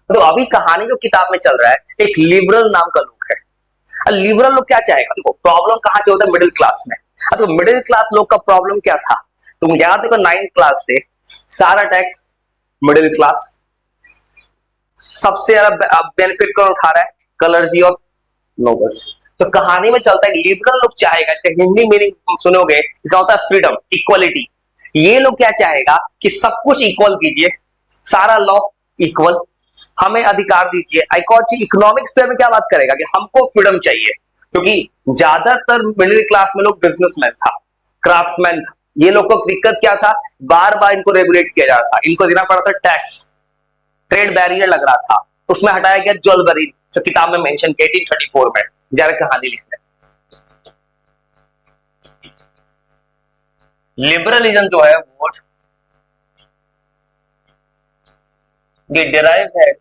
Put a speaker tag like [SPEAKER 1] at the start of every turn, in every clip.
[SPEAKER 1] तो अभी कहानी जो किताब में चल रहा है, एक लिबरल नाम का लोग है। लिबरल लोग क्या चाहेगा? देखो प्रॉब्लम कहां से होता है, मिडिल क्लास में। तो मिडिल क्लास लोग का प्रॉब्लम क्या था? तुम याद देखो 9th क्लास से सारा टैक्स मिडिल क्लास, सबसे ज्यादा बेनिफिट कौन उठा रहा है? कलर्जी और नोबल्स। तो कहानी में चलता है लिबरल लोग चाहेगा, इसका हिंदी मीनिंग सुनोगे, इसका होता है फ्रीडम, इक्वलिटी। ये लोग क्या चाहेगा कि सब कुछ इक्वल कीजिए, सारा लॉ इक्वल, हमें अधिकार दीजिए। इकोनॉमिक्स पे में क्या बात करेगा कि हमको फ्रीडम चाहिए, क्योंकि ज्यादातर मिडिल क्लास में लोग बिजनेसमैन था, क्राफ्ट्समैन था। ये लोग को दिक्कत क्या था? बार बार इनको रेगुलेट किया जा रहा था, इनको देना पड़ा था टैक्स, ट्रेड बैरियर लग रहा था, उसमें हटाया गया ज्वेलरी, जो किताब में मेंशन किया 1834 में। जरा कहानी लिख रहे, लिबरलिज्म जो है वो ये डिराइव है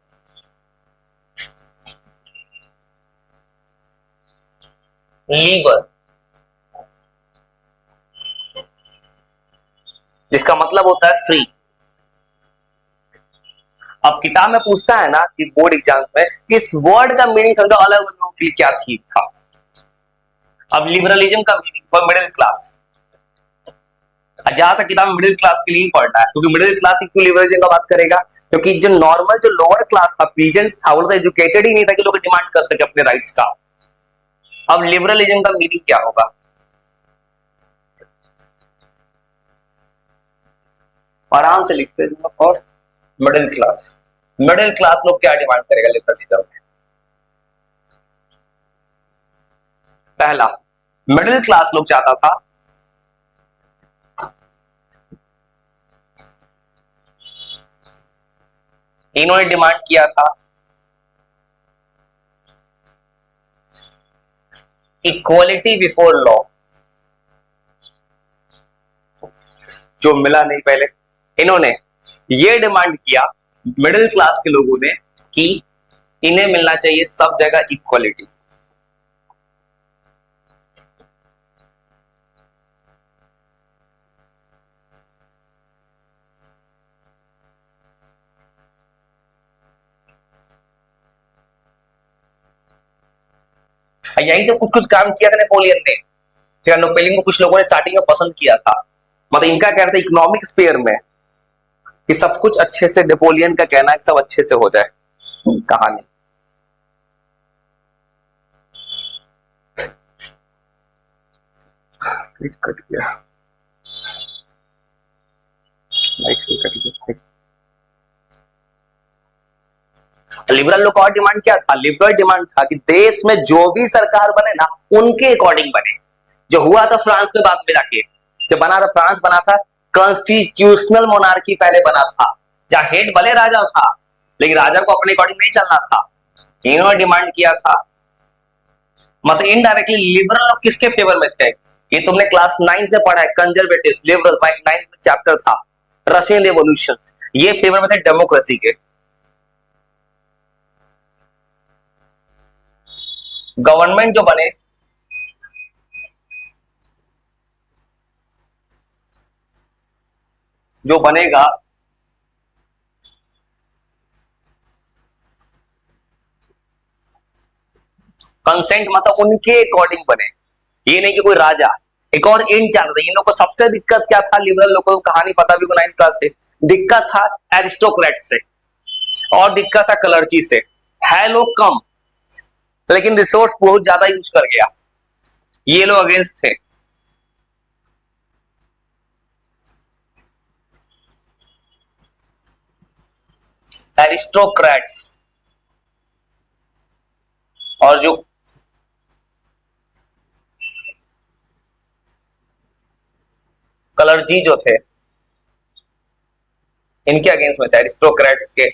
[SPEAKER 1] लीबर, जिसका मतलब होता है फ्री। अब किताब में पूछता है ना कि बोर्ड एग्जाम में, इस वर्ड का मीनिंग समझो अलग लोगों की क्या ठीक था। अब लिबरलिज्म का मीनिंग फॉर मिडिल क्लास, जहां तक किताब में मिडिल क्लास के लिए ही पढ़ना है, क्योंकि मिडिल क्लास क्यों लिबरलिज्म का बात करेगा? क्योंकि जो नॉर्मल जो लोअर क्लास था, पीजेंट्स था, वो तो एजुकेटेड ही नहीं था कि लोग डिमांड कर सके अपने राइट्स का। अब लिबरलिज्म का मीनिंग क्या होगा? आराम से लिखते हैं, for middle class. Middle class लोग क्या डिमांड करेगा लिबरलिज्म में? पहला, मिडिल क्लास लोग चाहता था इन्होंने डिमांड किया था इक्वालिटी बिफोर लॉ, जो मिला नहीं पहले। इन्होंने ये डिमांड किया मिडिल क्लास के लोगों ने कि इन्हें मिलना चाहिए सब जगह इक्वालिटी। यही तो कुछ कुछ काम किया था नेपोलियन ने। नेपोलियन को कुछ लोगों ने स्टार्टिंग में पसंद किया था, मतलब इनका कहना था इकोनॉमिक स्फीयर में कि सब कुछ अच्छे से, नेपोलियन का कहना है सब अच्छे से हो जाए। कहानी कट गया, लिबरल लोग का और डिमांड क्या था? लिबरल डिमांड था कि देश में जो भी सरकार बने ना, उनके अकॉर्डिंग बने। जो हुआ था फ्रांस में बाद में जाके, जब बना था फ्रांस बना था कॉन्स्टिट्यूशनल मोनार्की पहले बना था, जहां हेड भले राजा था लेकिन राजा को अपने अकॉर्डिंग नहीं चलना था। इन्होंने डिमांड किया था, मतलब इनडायरेक्टली लिबरल लोग किसके फेवर में थे? ये तुमने क्लास 9 से पढ़ा है, कंजर्वेटिव लिबरल 9 चैप्टर था, रशियन रेवोल्यूशन। ये फेवर में थे डेमोक्रेसी के। गवर्नमेंट जो बने, जो बनेगा कंसेंट, मतलब उनके अकॉर्डिंग बने, ये नहीं कि कोई राजा। एक और इन चाहता था, इन लोग को सबसे दिक्कत क्या था? लिबरल लोगों को कहानी पता भी को 9th क्लास से, दिक्कत था एरिस्टोक्रेट से और दिक्कत था क्लर्जी से। है लोग कम लेकिन रिसोर्स बहुत ज्यादा यूज कर गया, ये लोग अगेंस्ट थे। एरिस्टोक्रेट्स और जो क्लर्जी जो थे, इनके अगेंस्ट में थे, एरिस्टोक्रेट्स के,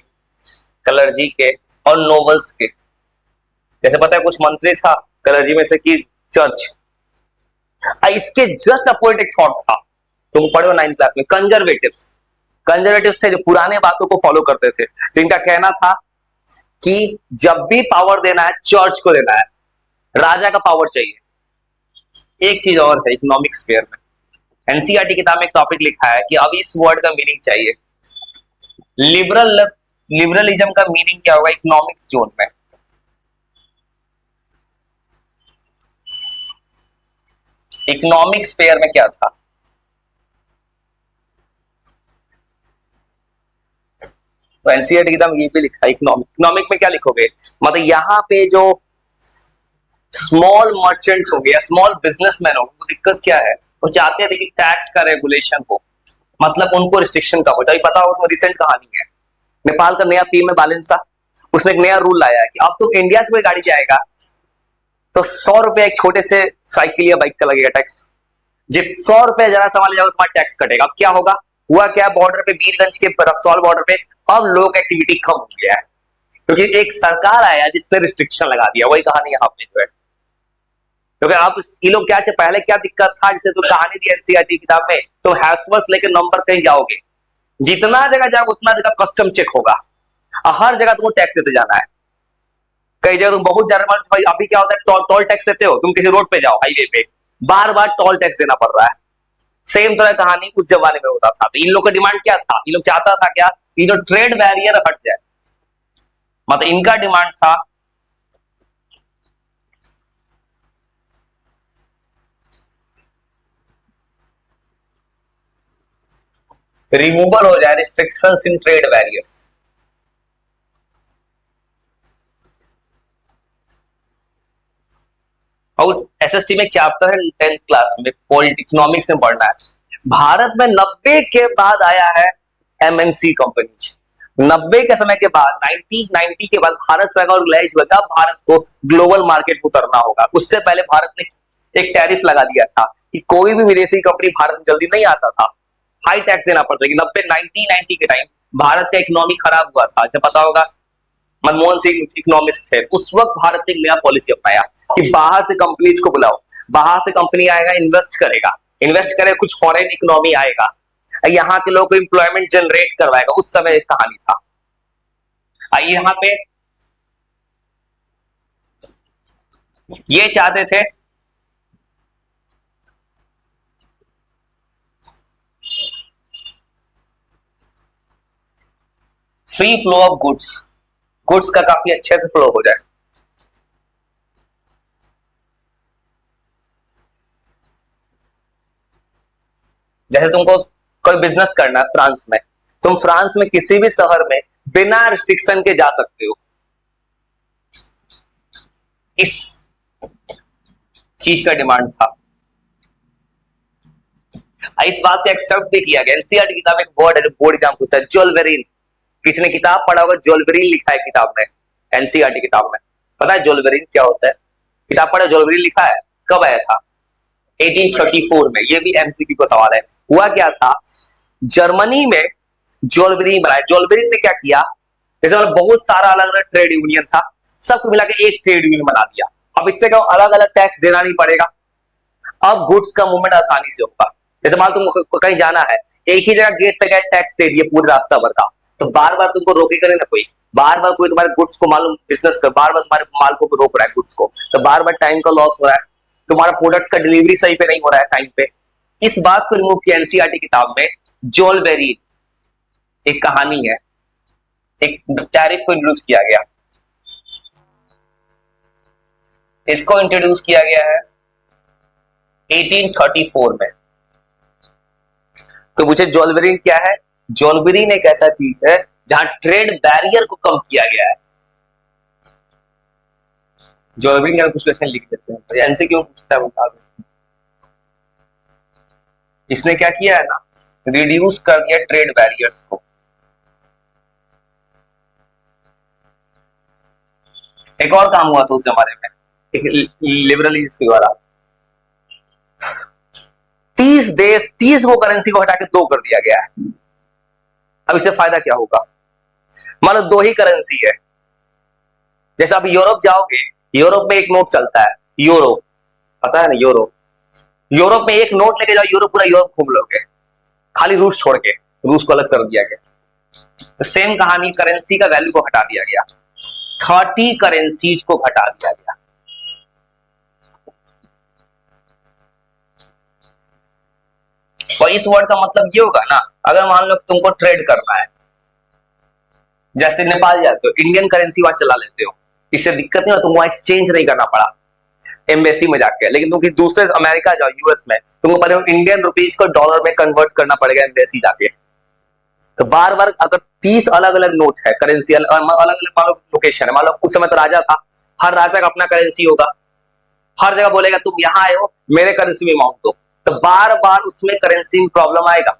[SPEAKER 1] क्लर्जी के और नोबल्स के। जैसे पता है कुछ मंत्री था क्लर्जी में से कि चर्च, इसके जस्ट अपोजिट एक थॉट था, तुम पढ़े हो 9th क्लास में, कंजर्वेटिव्स। कंजर्वेटिव्स थे जो पुराने बातों को फॉलो करते थे, जिनका कहना था कि जब भी पावर देना है चर्च को देना है, राजा का पावर चाहिए। एक चीज और है इकोनॉमिक स्फीयर में, एनसीईआरटी किताब में एक टॉपिक लिखा है कि अब इस वर्ड का मीनिंग चाहिए। लिबरल लिबरलिज्म का मीनिंग क्या होगा इकोनॉमिक्स जोन में? इकोनॉमिक्स पेयर में क्या था? तो एनसीईआरटी एकदम ये भी लिखा इकोनॉमिक, इकोनॉमिक में क्या लिखोगे? मतलब यहाँ पे जो स्मॉल मर्चेंट्स हो गया, स्मॉल बिजनेसमैन हो, तो दिक्कत क्या है? वो चाहते थे कि टैक्स का रेगुलेशन हो, मतलब उनको रिस्ट्रिक्शन का हो जाए। पता हो तो रिसेंट कहानी है, नेपाल का नया पीएम है बालेंसा, उसने एक नया रूल लाया है कि अब तो इंडिया से कोई गाड़ी जाएगा तो 100 रुपए एक छोटे से साइकिल या बाइक का लगेगा टैक्स। जित 100 रुपए जरा सामान ले जाओ तुम्हारा टैक्स कटेगा। अब क्या होगा, हुआ क्या, बॉर्डर पे वीरगंज के रक्सौल बॉर्डर पे अब लोग एक्टिविटी कम हो गया है, क्योंकि एक सरकार आया जिसने रिस्ट्रिक्शन लगा दिया। वही कहानी यहाँ पे जो है, क्योंकि आप ये लोग क्या, पहले क्या दिक्कत था, जैसे तो कहानी दी एनसीईआरटी किताब में, तो हैशवर्ड्स लेकर नंबर कहीं जाओगे, जितना जगह जाओगे उतना जगह कस्टम चेक होगा, हर जगह तुमको टैक्स देते जाना है। कई जगह तुम बहुत ज्यादा, भाई अभी क्या होता है, टोल टैक्स देते हो, तुम किसी रोड पे जाओ हाईवे पे, बार बार टोल टैक्स देना पड़ रहा है। सेम तरह कहानी उस जमाने में होता था। तो इन लोग का डिमांड क्या था, इन लोग चाहता था क्या, ये जो ट्रेड बैरियर हट जाए, मतलब इनका डिमांड था रिमूवल हो जाए रिस्ट्रिक्शंस इन ट्रेड बैरियर्स। और एसएसटी में चैप्टर है 10th क्लास में, इकोनॉमिक्स में पढ़ना है। भारत में 90 के बाद आया है एमएनसी कंपनी। 90 के समय के बाद 1990 के बाद भारत सरकार रियलाइज हुआ था भारत को ग्लोबल मार्केट में उतरना होगा। उससे पहले भारत ने एक टैरिफ लगा दिया था कि कोई भी विदेशी कंपनी भारत में जल्दी नहीं आता था, हाई टैक्स देना पड़ता। लेकिन 1990 के टाइम भारत का इकोनॉमी खराब हुआ था, जब पता होगा मनमोहन सिंह इकोनॉमिस्ट थे, उस वक्त भारत ने एक नया पॉलिसी अपनाया कि बाहर से कंपनीज को बुलाओ, बाहर से कंपनी आएगा, इन्वेस्ट करेगा, इन्वेस्ट करे कुछ फॉरेन इकोनॉमी आएगा, यहाँ के लोगों को एम्प्लॉयमेंट जनरेट करवाएगा। उस समय एक कहानी था। आइए यहाँ पे ये चाहते थे free flow of goods, goods का काफी अच्छे से फ्लो हो जाए। जैसे तुमको कोई बिजनेस करना है फ्रांस में, तुम फ्रांस में किसी भी शहर में बिना रिस्ट्रिक्शन के जा सकते हो। इस चीज का डिमांड था, इस बात को एक्सेप्ट भी किया गया। एनसीईआरटी किताब एक वर्ड है जो बोर्ड एग्जाम पूछता है, ज्वेलरीन। किसी ने किताब पढ़ा होगा, ज्वेलरीन लिखा है किताब में, एनसीईआरटी किताब में। पता है ज्वेलरीन क्या होता है? किताब पढ़ा, ज्वेलरीन लिखा है। कब आया था? 1834 में। ये भी एमसीक्यू का सवाल है। हुआ क्या था, जर्मनी में ज्वेलरीन बनाया। ज्वेलरीन ने क्या किया, जैसे मतलब बहुत सारा अलग अलग ट्रेड यूनियन था, सबको मिला के एक ट्रेड यूनियन बना दिया। अब इससे क्या, अलग अलग टैक्स देना नहीं पड़ेगा, अब गुड्स का मूवमेंट आसानी से होगा। जैसे मान तुमको कहीं जाना है, एक ही जगह गेट पे गए टैक्स दे दिए पूरे रास्ता भर का, तो बार बार तुमको रोके करे ना कोई, बार बार कोई तुम्हारे गुड्स को मालूम बिजनेस कर, बार बार तुम्हारे माल को रोक रहा है गुड्स को, तो बार बार टाइम का लॉस हो रहा है, तुम्हारा प्रोडक्ट का डिलीवरी सही पे नहीं हो रहा है टाइम पे। इस बात को रिमूव किया एनसीईआरटी किताब में। जोलबेरी एक कहानी है, एक टैरिफ को इंट्रोड्यूस किया गया। इसको इंट्रोड्यूस किया गया है 1834 में। तो पूछे ज्वेलरीन क्या है? ज्वेलरीन एक ऐसा चीज है जहां ट्रेड बैरियर को कम किया गया है। ज्वेलरीन का कुछ क्वेश्चन लिख देते हैं, एमसीक्यू पूछता है बता दो। इसने क्या किया है ना, रिड्यूस कर दिया ट्रेड बैरियर्स को। एक और काम हुआ था उस जमाने में, एक लिबरलिस्ट के द्वारा 30 वो करेंसी को हटा के 2 कर दिया गया है। अब इससे फायदा क्या होगा, मान लो 2 ही करेंसी है। जैसे आप यूरोप जाओगे, यूरोप में एक नोट चलता है यूरो, पता है ना यूरो। यूरोप में एक नोट लेके जाओ, यूरोप पूरा यूरोप घूम लोगे, खाली रूस छोड़ के, रूस को अलग कर दिया गया। तो सेम कहानी, करेंसी का वैल्यू को हटा दिया गया, 30 करेंसीज को हटा दिया गया। और इस वर्ड का मतलब ये होगा ना, अगर मान लो तुमको ट्रेड करना है, जैसे नेपाल जाते हो इंडियन करेंसी वहां चला लेते हो, इससे दिक्कत नहीं हो, तुमको वहां एक्सचेंज नहीं करना पड़ा एम्बेसी में जाके। लेकिन तुम किसी दूसरे अमेरिका जाओ, यूएस में, तुमको पहले इंडियन रुपीज को डॉलर में कन्वर्ट करना पड़ेगा एम्बेसी जाके। तो बार बार अगर 30 अलग अलग नोट है, करेंसी अलग अलग लोकेशन है, मान लो उस समय तो राजा था, हर राजा का अपना करेंसी होगा, हर जगह बोलेगा तुम यहां आए हो मेरे करेंसी में अमाउंट दो, तो बार बार उसमें करेंसी में प्रॉब्लम आएगा।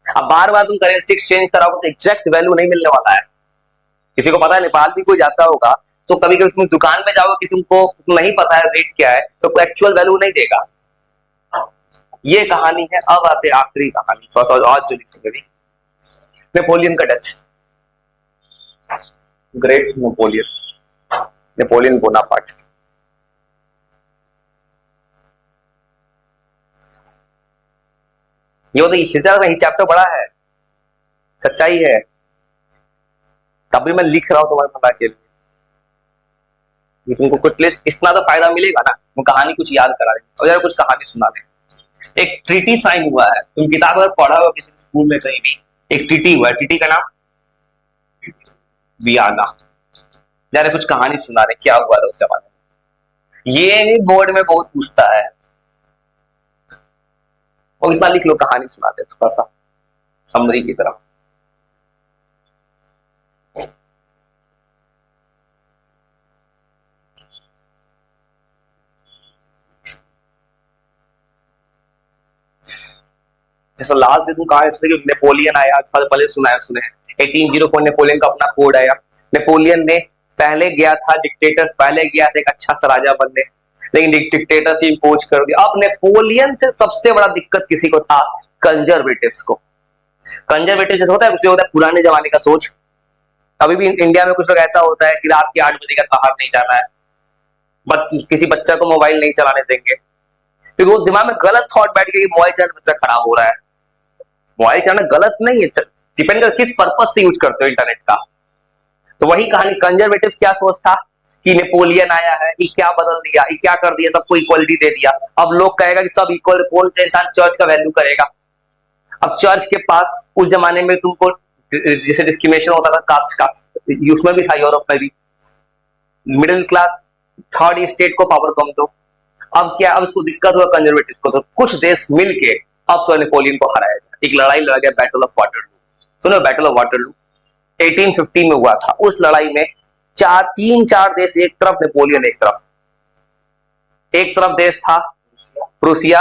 [SPEAKER 1] अब बार बार तुम करेंसी एक्सचेंज कराओगे तो एग्जैक्ट वैल्यू नहीं मिलने वाला है। किसी को पता है, नेपाल भी कोई जाता होगा तो कभी कभी तुम दुकान पे जाओगे कि तुमको नहीं पता है रेट क्या है, तो कोई एक्चुअल वैल्यू नहीं देगा। ये कहानी है। अब आते आखिरी कहानी, थोड़ा सा आज जो लिखेंगे, नेपोलियन का death. Great Napoleon, Napoleon Bonaparte. ये तो हिस्सा चैप्टर बड़ा है, सच्चाई है, तब भी मैं लिख रहा हूं तुम्हारे पता के लिए, तुमको कुछ लिस्ट इतना तो फायदा मिलेगा ना, वो कहानी कुछ याद करा देंगे और यार कुछ कहानी सुना दें। एक ट्रीटी साइन हुआ है, तुम किताब अगर पढ़ा हो किसी स्कूल में कहीं भी, एक ट्रीटी हुआ है, ट्रीटी का नाम वियना। यार कुछ कहानी सुना रहे, क्या हुआ था उस जमाने में, ये भी बोर्ड में बहुत पूछता है, और इतना लिख लो, कहानी सुनाते थोड़ा सा समरी की तरफ। जैसा लास्ट दिन कहा इसमें नेपोलियन आया, साल पहले सुने 1804 नेपोलियन का अपना कोड आया। नेपोलियन ने पहले गया था डिक्टेटर्स, पहले गया था एक अच्छा सा राजा बनने, लेकिन डिक्टेटरशिप इंपोज कर दिया। अब नेपोलियन से सबसे बड़ा दिक्कत किसी को था, कंजर्वेटिव्स को। कंजर्वेटिव जैसे होता है, कुछ होता है पुराने जमाने का सोच। अभी भी इंडिया में कुछ लोग ऐसा होता है कि रात के 8 बजे का बाहर नहीं जाना है, बट किसी बच्चा को मोबाइल नहीं चलाने देंगे, क्योंकि वो दिमाग में गलत थॉट बैठ गया कि मोबाइल चलाने बच्चा खराब हो रहा है। मोबाइल चलाना गलत नहीं है, डिपेंड कर किस पर्पस से यूज करते हो इंटरनेट का। तो वही कहानी, कंजर्वेटिव क्या सोच था कि नेपोलियन आया है, ये क्या बदल दिया, ये क्या कर दिया, सबको इक्वलिटी दे दिया, अब लोग कहेगा कि सब इक्वल, कौन सा इंसान चर्च का वैल्यू करेगा। अब चर्च के पास उस जमाने में तुमको जैसे डिस्क्रिमिनेशन होता था कास्ट का, उसमें भी था, यूरोप में भी मिडिल क्लास थर्ड स्टेट को पावर कम दो। अब क्या, अब इसको दिक्कत हुआ कंजर्वेटिव को, तो कुछ देश मिलके अब तो नेपोलियन को हराया जाए। एक लड़ाई लड़ा गया, बैटल ऑफ वाटरलू। सुनो, बैटल ऑफ वाटरलू 1815 में हुआ था। उस लड़ाई में तीन चार देश, एक तरफ नेपोलियन, एक तरफ देश था प्रूसिया,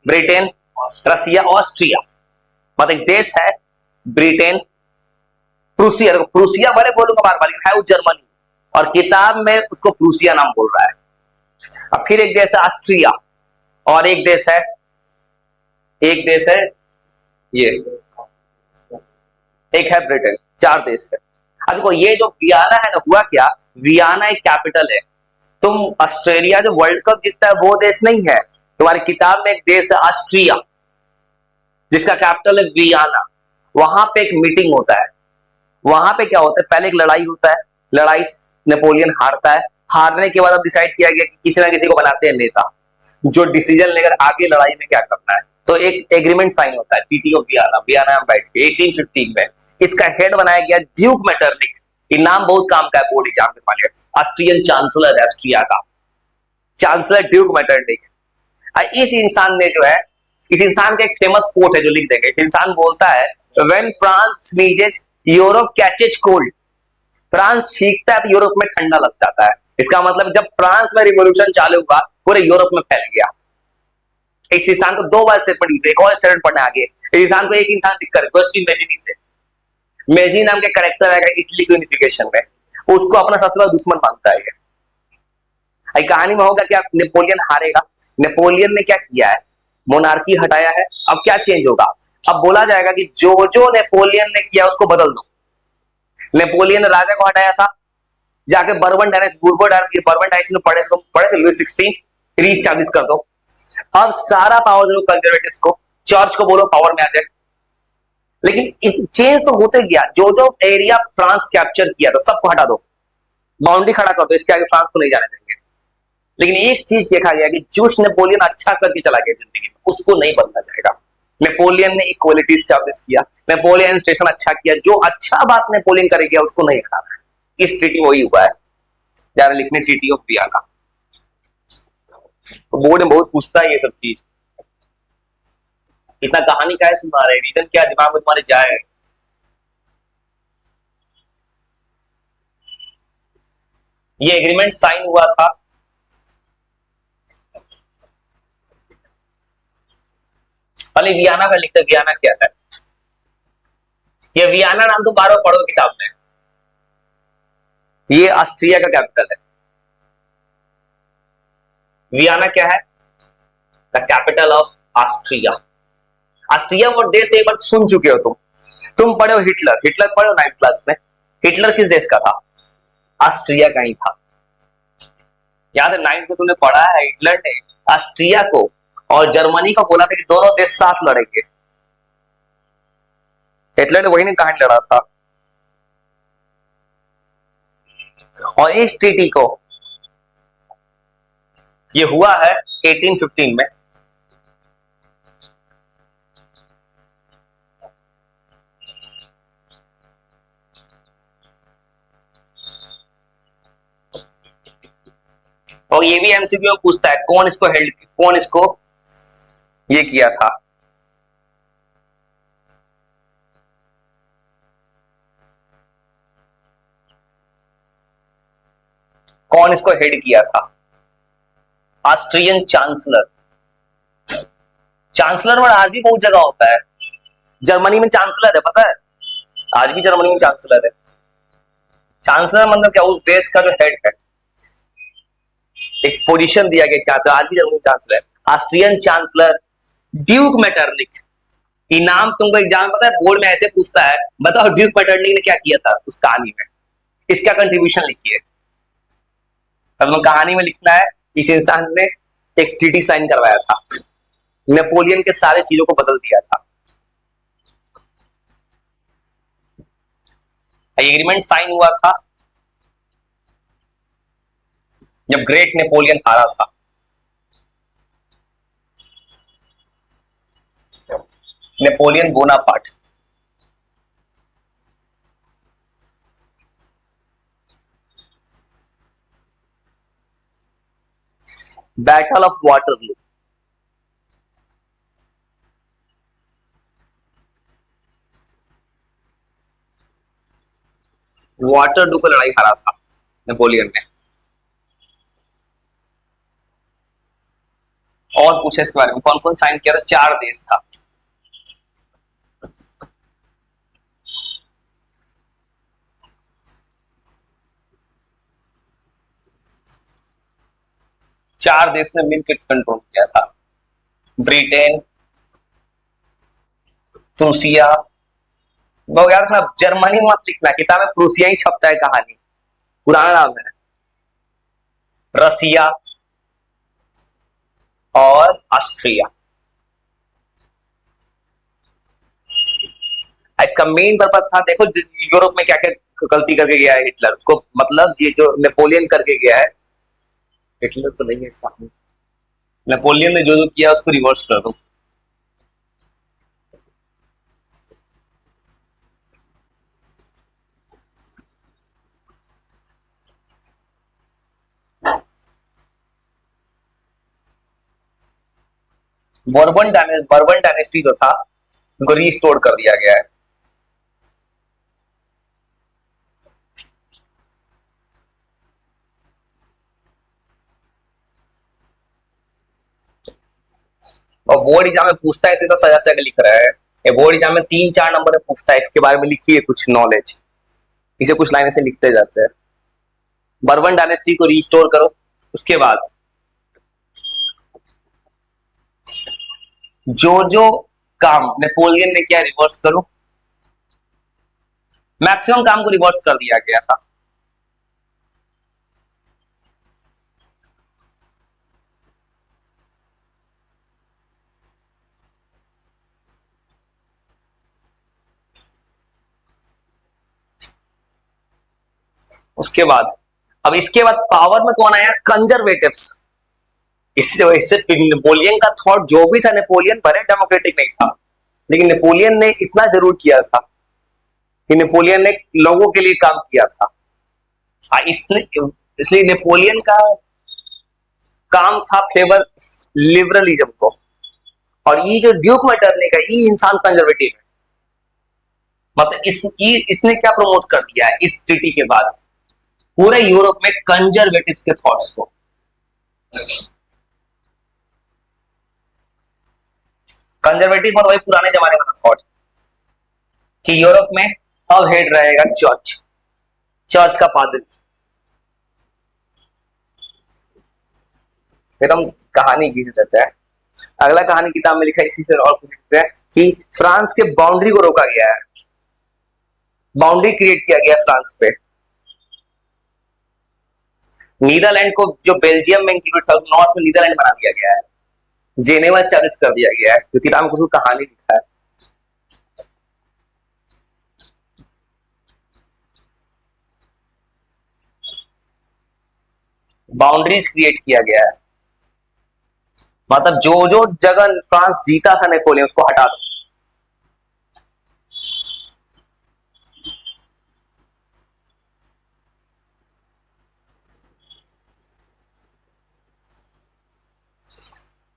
[SPEAKER 1] ब्रिटेन, रसिया, ऑस्ट्रिया। मतलब एक देश है ब्रिटेन, प्रूसिया, प्रूसिया भले बोलूंगा बार बार, है वो जर्मनी, और किताब में उसको प्रूसिया नाम बोल रहा है। अब फिर एक देश है ऑस्ट्रिया, और एक देश है ये, एक है ब्रिटेन। 4 देश है। अब देखो ये जो वियना है ना, हुआ क्या, वियना एक कैपिटल है। तुम ऑस्ट्रेलिया जो वर्ल्ड कप जीतता है वो देश नहीं है, तुम्हारी किताब में एक देश है ऑस्ट्रिया जिसका कैपिटल है वियना। वहां पे एक मीटिंग होता है, वहां पे क्या होता है, पहले एक लड़ाई होता है, लड़ाई नेपोलियन हारता है, हारने के बाद अब डिसाइड किया गया कि किसी ना किसी को बनाते हैं नेता जो डिसीजन लेकर आगे लड़ाई में क्या करना है। तो एक एग्रीमेंट साइन होता है, ट्रीटी ऑफ वियना, वियना में बैठ के 1815 में। इसका हेड बनाया गया ड्यूक मेटरनिक। ये नाम बहुत काम का है बोर्ड एग्जाम के वाले, ऑस्ट्रियन चांसलर है, ऑस्ट्रिया का चांसलर ड्यूक मेटरनिक। इस इंसान ने जो है, इस इंसान का एक फेमस कोट है जो लिख देंगे। इंसान बोलता है, when France sneezes Europe catches cold. France छींकता है तो यूरोप में ठंडा लग जाता है। इसका मतलब जब फ्रांस में रिवॉल्यूशन चालू हुआ, पूरे यूरोप में फैल गया। इस इंसान को 2 बार स्टेटमेंट, एक और स्टेटमेंट पढ़ना आगे। इस इंसान को एक इंसान दिक्कत है, गोस्टी मेजिनी से। मेजी नाम के कैरेक्टर आएगा इटली की यूनिफिकेशन में, उसको अपना सबसे बड़ा दुश्मन मानता है। कहानी में होगा क्या, नेपोलियन हारेगा। नेपोलियन ने क्या किया है, मोनार्की हटाया है। अब क्या चेंज होगा, अब बोला जाएगा कि जो जो नेपोलियन ने किया उसको बदल दो। नेपोलियन ने राजा को हटाया था, जाके बर्बन डायनेस्टी में पढ़े थे लुईस 16, रीस्टैब्लिश कर दो। अब सारा पावर दो कंजर्वेटिव्स को, चर्च को बोलो पावर में आ जाए। लेकिन चेंज तो होते गया, जो जो एरिया फ्रांस कैप्चर किया तो सबको हटा दो, बाउंड्री खड़ा कर दो, इसके आगे फ्रांस को नहीं जाने देंगे। लेकिन एक चीज देखा गया कि जो नेपोलियन अच्छा करके चला गया जिंदगी में, उसको नहीं बदला जाएगा। नेपोलियन ने इक्वलिटी स्टैब्लिश किया, नेपोलियन स्टेशन अच्छा किया, जो अच्छा बात नेपोलियन करे गया उसको नहीं हटाना। इस ट्रीटी में वही हुआ है, जा रहे लिखने ट्रीटी ऑफ वियना। तो बोर्ड में बहुत पूछता है ये सब चीज। इतना कहानी का है सुना रहे, रीजन क्या दिमाग में तुम्हारे जाए। ये एग्रीमेंट साइन हुआ था पहले वियना का लिखते, वियना क्या है? ये वियना नाम तो बार बार पढ़ो किताब में। ये ऑस्ट्रिया का कैपिटल है। वियना क्या है? The capital of Austria. Austria वो देश एक बार सुन चुके हो तुम पढ़े हो हिटलर, हिटलर पढ़े हो 9th क्लास में। हिटलर किस देश का था? ऑस्ट्रिया का ही था। याद है 9th में तुमने पढ़ा है, हिटलर ने ऑस्ट्रिया को और जर्मनी को बोला था कि दोनों देश साथ लड़ेंगे। हिटलर ने वही नहीं कहानी लड़ा था। और इस ट्रीटी को ये हुआ है 1815 में। और ये भी एमसीक्यू में पूछता है कौन इसको ये किया था। कौन इसको हेड किया था? Austrian chancellor. चांसलर वर्ड आज भी बहुत जगह होता है। जर्मनी में चांसलर है, पता है? आज भी जर्मनी में चांसलर है। चांसलर मतलब क्या? उस देश का जो हेड है, एक पोजीशन दिया गया चांसलर। आज भी जर्मनी चांसलर है ऑस्ट्रियन चांसलर ड्यूक मेटरनिक। इनाम तुमको एग्जाम में पता है, बोर्ड में ऐसे पूछता है बताओ ड्यूक मेटरनिक ने क्या किया था उस कहानी में, इसका कंट्रीब्यूशन लिखिए। अब कहानी में लिखना है इस इंसान ने एक ट्रीटी साइन करवाया था, नेपोलियन के सारे चीजों को बदल दिया था। एग्रीमेंट साइन हुआ था जब ग्रेट नेपोलियन हारा था। Napoleon Bonaparte. Battle of Waterloo. Waterloo को लड़ाई हारा था नेपोलियन ने। और पूछे इसके बारे में, कौन कौन साइन किया था? 4 देश था। चार देश ने मिलकर कंट्रोल किया था। ब्रिटेन, प्रूसिया, वो याद रखना जर्मनी मत लिखना, किताब में प्रूसिया ही छपता है कहानी, पुराना नाम है। रसिया और ऑस्ट्रिया। इसका मेन पर्पस था, देखो यूरोप में क्या क्या गलती करके गया है हिटलर, उसको मतलब ये जो नेपोलियन करके गया है, हिटलर तो नहीं है इसका, नेपोलियन ने जो जो किया उसको रिवर्स कर दो। बर्बन डायनेस्टी जो था उनको रिस्टोर कर दिया गया है। और बोर्ड एग्जाम में पूछता है, इसे तो सजा सजा लिख रहा है ये। बोर्ड एग्जाम में 3-4 नंबर में पूछता है, इसके बारे में लिखिए कुछ नॉलेज, इसे कुछ लाइन से लिखते जाते हैं। बर्बन डायनेस्टी को रिस्टोर करो, उसके बाद जो जो काम नेपोलियन ने किया रिवर्स करो। मैक्सिमम काम को रिवर्स कर दिया गया था। उसके बाद अब इसके बाद पावर में कौन आया? कंजर्वेटिव्स। इससे नेपोलियन का थॉट जो भी था, नेपोलियन भले डेमोक्रेटिक नहीं था, लेकिन नेपोलियन ने इतना जरूर किया था कि नेपोलियन ने लोगों के लिए काम किया था। इसलिए नेपोलियन का काम था फेवर लिबरलिज्म को। और ये जो ड्यूक मैटरनी का ये इंसान कंजर्वेटिव है। मतलब इसने क्या प्रमोट कर दिया है इस ट्रीटी के बाद, पूरे यूरोप में कंजर्वेटिव के थॉट्स को। कंजर्वेटिव मतलब वही पुराने जमाने का थॉट कि यूरोप में अब हेड रहेगा चर्च, चर्च का पादरी। एकदम कहानी घिस देता है। अगला कहानी किताब में लिखा है इसी से और कुछ लिखते हैं कि फ्रांस के बाउंड्री को रोका गया है, बाउंड्री क्रिएट किया गया फ्रांस पे। नीदरलैंड को जो बेल्जियम में इंक्लूड था, नॉर्थ में नीदरलैंड बना दिया गया है, जेनेवा स्टैब्लिश कर दिया गया है। तो किताब में कुछ कहानी लिखा है। बाउंड्रीज क्रिएट किया गया है, मतलब जो जो जगह फ्रांस जीता था नेपोलियन उसको हटा दो।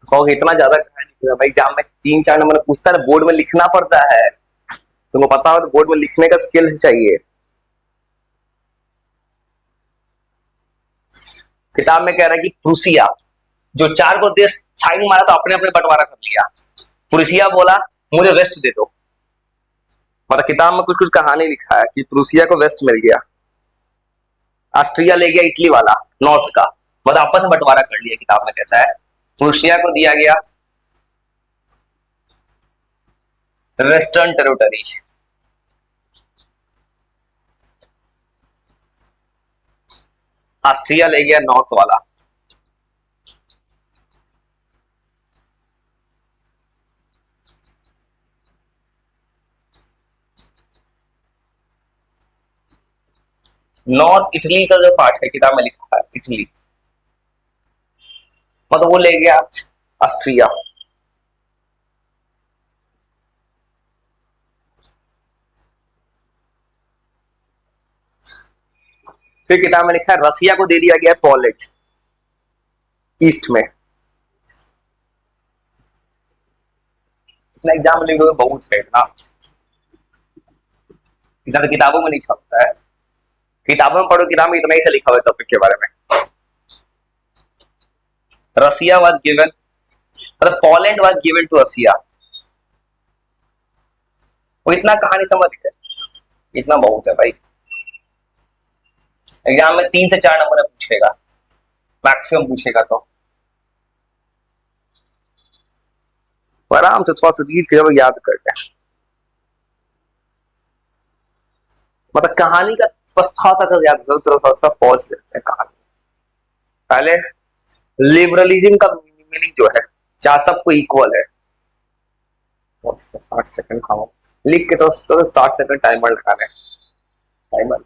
[SPEAKER 1] कहोगे इतना ज्यादा कहानी भाई, एग्जाम में 3-4 नंबर पूछता है, बोर्ड में लिखना पड़ता है। तुमको पता हो तो बोर्ड में लिखने का स्किल चाहिए। किताब में कह रहा है कि प्रूसिया, जो 4 को देश छाई मारा तो अपने अपने बंटवारा कर लिया। प्रूसिया बोला मुझे वेस्ट दे दो। मतलब किताब में कुछ कुछ कहानी लिखा है कि प्रूसिया को वेस्ट मिल गया, ऑस्ट्रिया ले गया इटली वाला नॉर्थ का, मतलब आपस में बंटवारा कर लिया। किताब में कहता है प्रूसिया को दिया गया वेस्टर्न टेरिटरीज, ऑस्ट्रिया ले गया नॉर्थ वाला। नॉर्थ इटली का जो पार्ट है किताब में लिखा है इटली, मतलब वो ले गया ऑस्ट्रिया। फिर किताब में लिखा है रसिया को दे दिया गया पोलैंड ईस्ट में। इसमें एग्जाम लिखोगे बहुत है ना, इतना तो किताबों में नहीं छपता है। किताबों में पढ़ो, किताब में इतना ही से लिखा हुआ है टॉपिक के बारे में। रसिया वाज गिवन, मतलब पोलैंड वाज गिवन टू रसिया। वो इतना कहानी समझ गए, इतना बहुत है भाई। एग्जाम में 3 से 4 नंबर पूछेगा, मैक्सिमम पूछेगा। तो आराम से थोड़ा सा रीड कर याद करते हैं। मतलब कहानी का बस थोड़ा सा याद थोड़ा सा पॉज लेते हैं कहानी। पहले लिबरलिज्म का मीनिंग जो है, जहां सबको इक्वल है। 60 सेकंड खाओ लिख के, तो 60 सेकंड टाइमर लगाने, टाइमर